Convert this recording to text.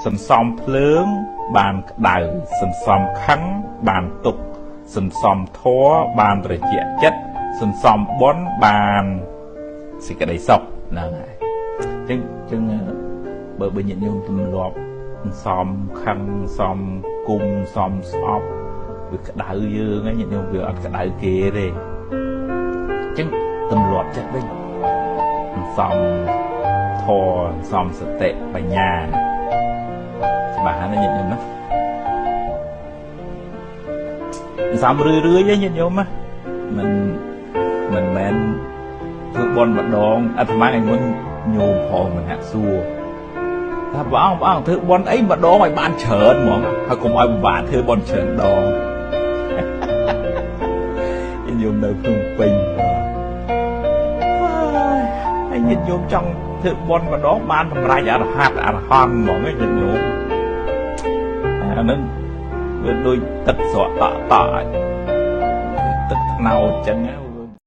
សន្សំភ្លើងបានក្តៅសន្សំខឹងបានទុកសន្សំធម៌បានត្រជាក់ចិត្តសន្សំបុណ្យបានសេចក្តីសុខហ្នឹងហើយចឹងបើញាតិញោមទម្លាប់សន្សំខឹងសំគុំសំស្អប់វាក្តៅយើងហ្នឹងញាតិញោមវាអត់ក្តៅគេទេចឹងទម្លាប់ចិត្តវិញសន្សំធម៌សន្សំសតិបញ្ញាច្បាស់ណាញាតិញោមណាសំរឿយញាតិញោមណាមិនមែនធ្វើបន់ម្ដងអាត្មាឯងមុនញោមផងមិនហាក់សួរថាព្រះអង្គធ្វើបន់អីម្ដងឲ្យបានច្រើនហ្មងហើយកុំឲ្យពិបាកធ្វើបន់ច្រើនដងញាតិញោមនៅភ្នំពេញហើយញាតិញោមចង់ធ្វើបន់ម្ដងបានសម្រេចអរហន្តហ្មងញាតិញោមអានឹងវាដូចទឹកស្រក់តក់ទឹកថ្នោតចឹង